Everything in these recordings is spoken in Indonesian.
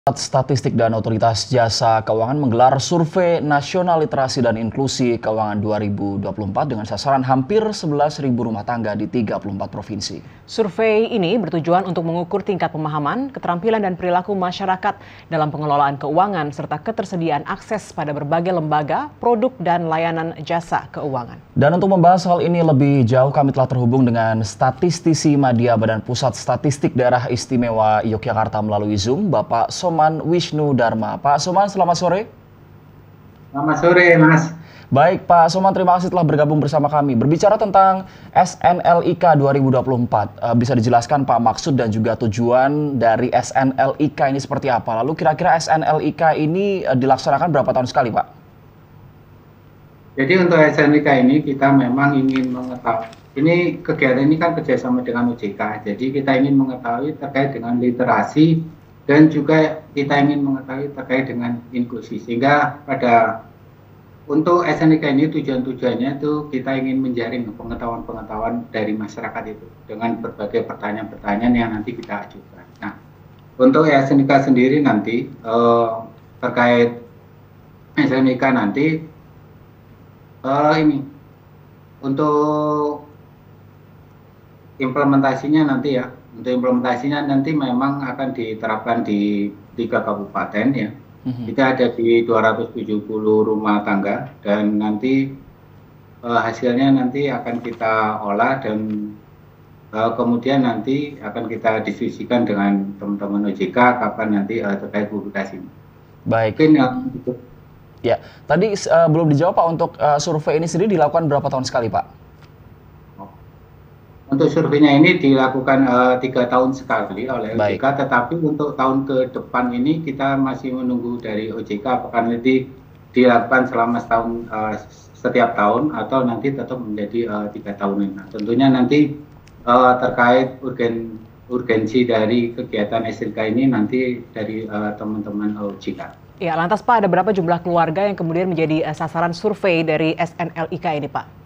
Statistik dan Otoritas Jasa Keuangan menggelar survei nasional literasi dan inklusi keuangan 2024 dengan sasaran hampir 11.000 rumah tangga di 34 provinsi. Survei ini bertujuan untuk mengukur tingkat pemahaman, keterampilan dan perilaku masyarakat dalam pengelolaan keuangan serta ketersediaan akses pada berbagai lembaga, produk dan layanan jasa keuangan. Dan untuk membahas hal ini lebih jauh kami telah terhubung dengan statistisi Madya Badan Pusat Statistik Daerah Istimewa Yogyakarta melalui Zoom, Bapak Soman Wisnu Dharma. Pak Soman, selamat sore. Selamat sore, Mas. Baik, Pak Soman, terima kasih telah bergabung bersama kami. Berbicara tentang SNLIK 2024, bisa dijelaskan Pak maksud dan juga tujuan dari SNLIK ini seperti apa? Lalu kira-kira SNLIK ini dilaksanakan berapa tahun sekali, Pak? Jadi untuk SNLIK ini kita memang ingin mengetahui, ini kegiatan ini kan kerjasama dengan OJK, jadi kita ingin mengetahui terkait dengan literasi dan juga kita ingin mengetahui terkait dengan inklusi, sehingga untuk SNLIK ini tujuannya itu kita ingin menjaring pengetahuan-pengetahuan dari masyarakat itu dengan berbagai pertanyaan-pertanyaan yang nanti kita ajukan. Nah, untuk SNLIK sendiri nanti terkait SNLIK nanti ini untuk implementasinya nanti memang akan diterapkan di 3 kabupaten ya. Kita ada di 270 rumah tangga dan nanti hasilnya nanti akan kita olah dan kemudian nanti akan kita diskusikan dengan teman-teman OJK kapan nanti terkait publikasi. Baik. Mungkin ya, tadi belum dijawab Pak, untuk survei ini sendiri dilakukan berapa tahun sekali Pak? Untuk surveinya ini dilakukan 3 tahun sekali oleh OJK, tetapi untuk tahun ke depan ini kita masih menunggu dari OJK apakah nanti dilakukan selama setahun setiap tahun atau nanti tetap menjadi 3 tahunan. Nah, tentunya nanti terkait urgensi dari kegiatan SNLIK ini nanti dari teman-teman OJK. Ya, lantas Pak, ada berapa jumlah keluarga yang kemudian menjadi sasaran survei dari SNLIK ini, Pak?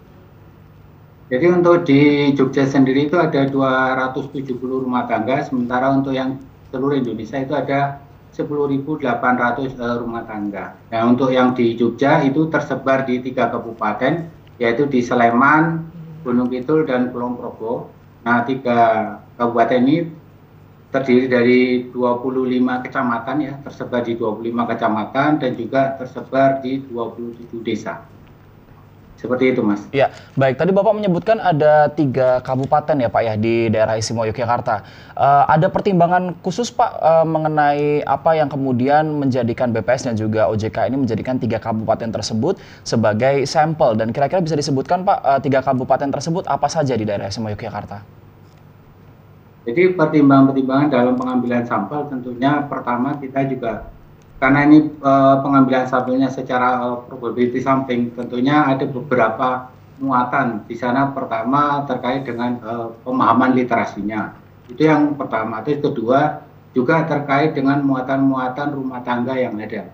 Jadi untuk di Jogja sendiri itu ada 270 rumah tangga, sementara untuk yang seluruh Indonesia itu ada 10.800 rumah tangga. Nah, untuk yang di Jogja itu tersebar di 3 kabupaten, yaitu di Sleman, Gunung Kidul, dan Kulon Progo. Nah, 3 kabupaten ini terdiri dari 25 kecamatan ya, tersebar di 25 kecamatan dan juga tersebar di 27 desa. Seperti itu, Mas. Ya, baik. Tadi Bapak menyebutkan ada 3 kabupaten ya Pak ya di daerah istimewa Yogyakarta. Ada pertimbangan khusus Pak mengenai apa yang kemudian menjadikan BPS dan juga OJK ini menjadikan 3 kabupaten tersebut sebagai sampel, dan kira-kira bisa disebutkan Pak 3 kabupaten tersebut apa saja di daerah istimewa Yogyakarta? Jadi pertimbangan-pertimbangan dalam pengambilan sampel tentunya pertama kita juga karena ini pengambilan sampelnya secara probability sampling, tentunya ada beberapa muatan di sana. Pertama terkait dengan pemahaman literasinya, itu yang pertama. Terus kedua juga terkait dengan muatan-muatan rumah tangga yang ada.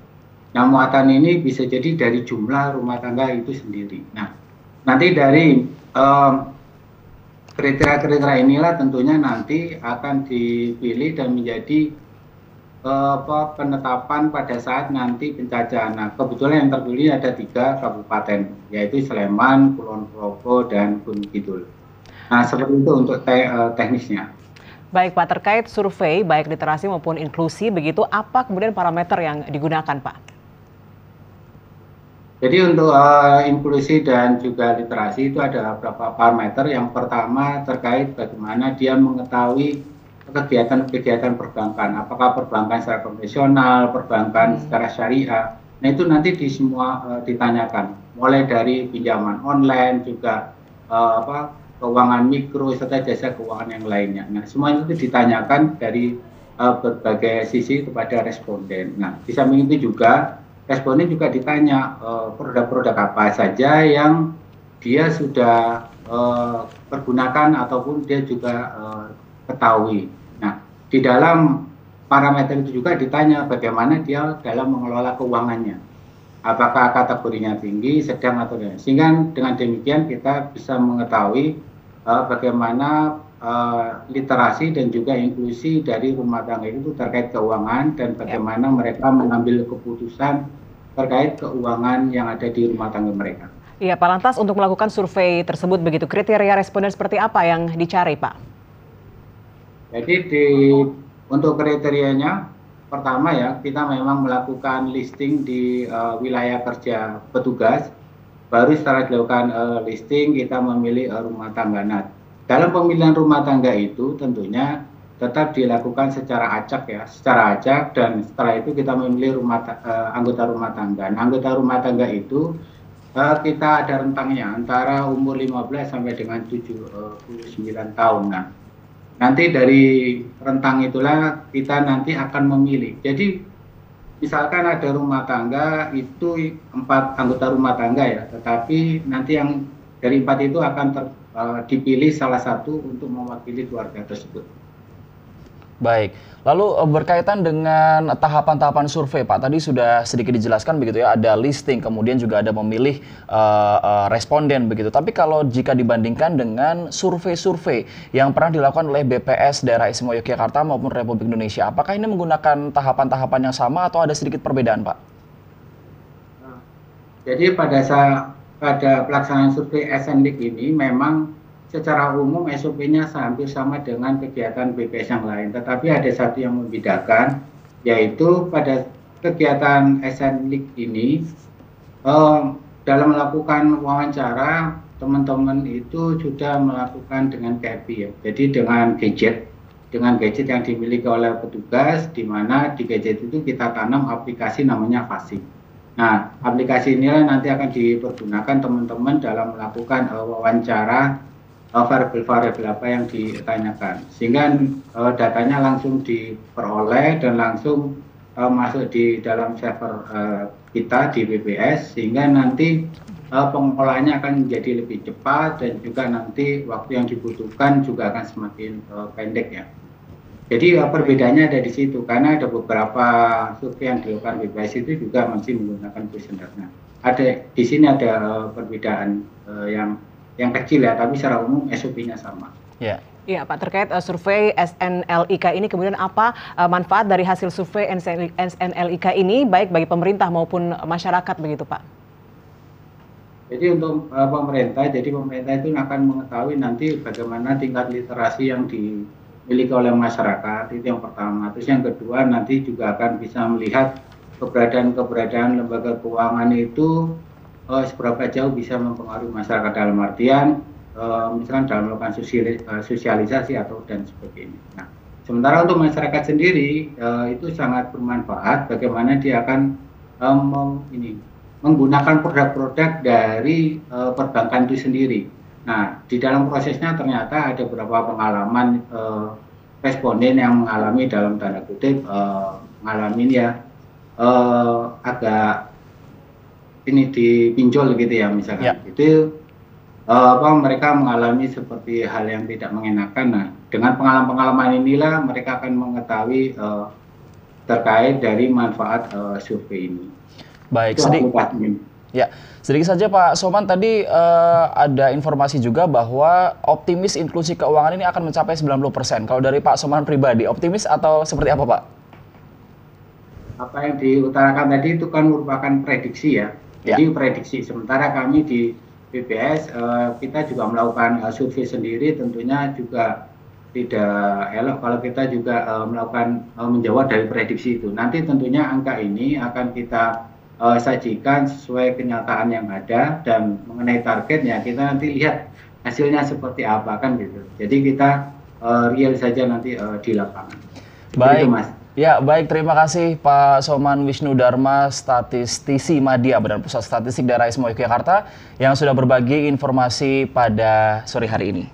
Nah, muatan ini bisa jadi dari jumlah rumah tangga itu sendiri. Nah, nanti dari kriteria-kriteria inilah tentunya nanti akan dipilih dan menjadi penetapan pada saat nanti pencacahan. Nah, kebetulan yang terpilih ada 3 kabupaten, yaitu Sleman, Kulon Progo, dan Gunung Kidul. Nah, seperti itu untuk teknisnya. Baik Pak, terkait survei baik literasi maupun inklusi, begitu apa kemudian parameter yang digunakan Pak? Jadi untuk inklusi dan juga literasi itu ada beberapa parameter. Yang pertama terkait bagaimana dia mengetahui kegiatan-kegiatan perbankan, apakah perbankan secara konvensional, perbankan secara syariah. Nah, itu nanti di semua ditanyakan, mulai dari pinjaman online, juga keuangan mikro serta jasa keuangan yang lainnya. Nah, semua itu ditanyakan dari berbagai sisi kepada responden. Nah, di samping itu juga responden juga ditanya produk-produk apa saja yang dia sudah pergunakan ataupun dia juga ketahui. Nah, di dalam parameter itu juga ditanya bagaimana dia dalam mengelola keuangannya. Apakah kategorinya tinggi, sedang atau tidak. Sehingga dengan demikian kita bisa mengetahui bagaimana literasi dan juga inklusi dari rumah tangga itu terkait keuangan dan bagaimana mereka mengambil keputusan terkait keuangan yang ada di rumah tangga mereka. Iya, Pak, lantas untuk melakukan survei tersebut begitu, kriteria responden seperti apa yang dicari, Pak? Jadi untuk kriterianya, pertama ya, kita memang melakukan listing di wilayah kerja petugas, baru setelah dilakukan listing, kita memilih rumah tangga. Nah, dalam pemilihan rumah tangga itu tentunya tetap dilakukan secara acak ya, secara acak, dan setelah itu kita memilih anggota rumah tangga. Nah, anggota rumah tangga itu kita ada rentangnya antara umur 15 sampai dengan 79 tahun. Nah, nanti dari rentang itulah kita nanti akan memilih. Jadi misalkan ada rumah tangga itu 4 anggota rumah tangga ya, tetapi nanti yang dari 4 itu akan dipilih salah satu untuk mewakili keluarga tersebut. Baik, lalu berkaitan dengan tahapan-tahapan survei, Pak, tadi sudah sedikit dijelaskan begitu ya, ada listing, kemudian juga ada memilih responden begitu. Tapi kalau jika dibandingkan dengan survei-survei yang pernah dilakukan oleh BPS Daerah Istimewa Yogyakarta maupun Republik Indonesia, apakah ini menggunakan tahapan-tahapan yang sama atau ada sedikit perbedaan, Pak? Jadi pada pelaksanaan survei SNLIC ini memang secara umum SOP-nya hampir sama dengan kegiatan BPS yang lain, tetapi ada satu yang membedakan, yaitu pada kegiatan SNLIC ini dalam melakukan wawancara teman-teman itu sudah melakukan dengan KPI ya, jadi dengan gadget yang dimiliki oleh petugas, di mana di gadget itu kita tanam aplikasi namanya Fasik. Nah, aplikasi inilah nanti akan dipergunakan teman-teman dalam melakukan wawancara variabel-variabel apa yang ditanyakan, sehingga datanya langsung diperoleh dan langsung masuk di dalam server kita di BPS, sehingga nanti pengolahannya akan menjadi lebih cepat dan juga nanti waktu yang dibutuhkan juga akan semakin pendek ya. Jadi perbedaannya ada di situ, karena ada beberapa survei yang dilakukan BPS itu juga masih menggunakan kuesionernya. Di sini ada perbedaan yang kecil ya, tapi secara umum SOP-nya sama. Ya. Iya, Pak, terkait survei SNLIK ini, kemudian apa manfaat dari hasil survei SNLIK ini baik bagi pemerintah maupun masyarakat begitu, Pak? Jadi untuk pemerintah itu akan mengetahui nanti bagaimana tingkat literasi yang dimiliki oleh masyarakat, itu yang pertama. Terus yang kedua nanti juga akan bisa melihat keberadaan lembaga keuangan itu seberapa jauh bisa mempengaruhi masyarakat, dalam artian misalkan dalam melakukan sosialisasi atau dan sebagainya. Nah, sementara untuk masyarakat sendiri itu sangat bermanfaat bagaimana dia akan menggunakan produk-produk dari perbankan itu sendiri. Nah, di dalam prosesnya ternyata ada beberapa pengalaman responden yang mengalami dalam tanda kutip mengalami agak ini dipinjol gitu ya misalkan. Itu mereka mengalami seperti hal yang tidak mengenakan. Nah, dengan pengalaman-pengalaman inilah mereka akan mengetahui terkait dari manfaat survei ini. Baik, sedikit saja Pak Soman, tadi ada informasi juga bahwa optimis inklusi keuangan ini akan mencapai 90%. Kalau dari Pak Soman pribadi, optimis atau seperti apa, Pak? Apa yang diutarakan tadi itu kan merupakan prediksi ya. Jadi prediksi, sementara kami di BPS kita juga melakukan survei sendiri, tentunya juga tidak elok kalau kita juga melakukan menjawab dari prediksi itu. Nanti tentunya angka ini akan kita sajikan sesuai kenyataan yang ada, dan mengenai targetnya kita nanti lihat hasilnya seperti apa kan gitu. Jadi kita real saja nanti di lapangan. Baik, itu, Mas. Ya, baik, terima kasih Pak Soman Wisnu Dharma, statistisi Madya Badan Pusat Statistik Daerah Istimewa Yogyakarta yang sudah berbagi informasi pada sore hari ini.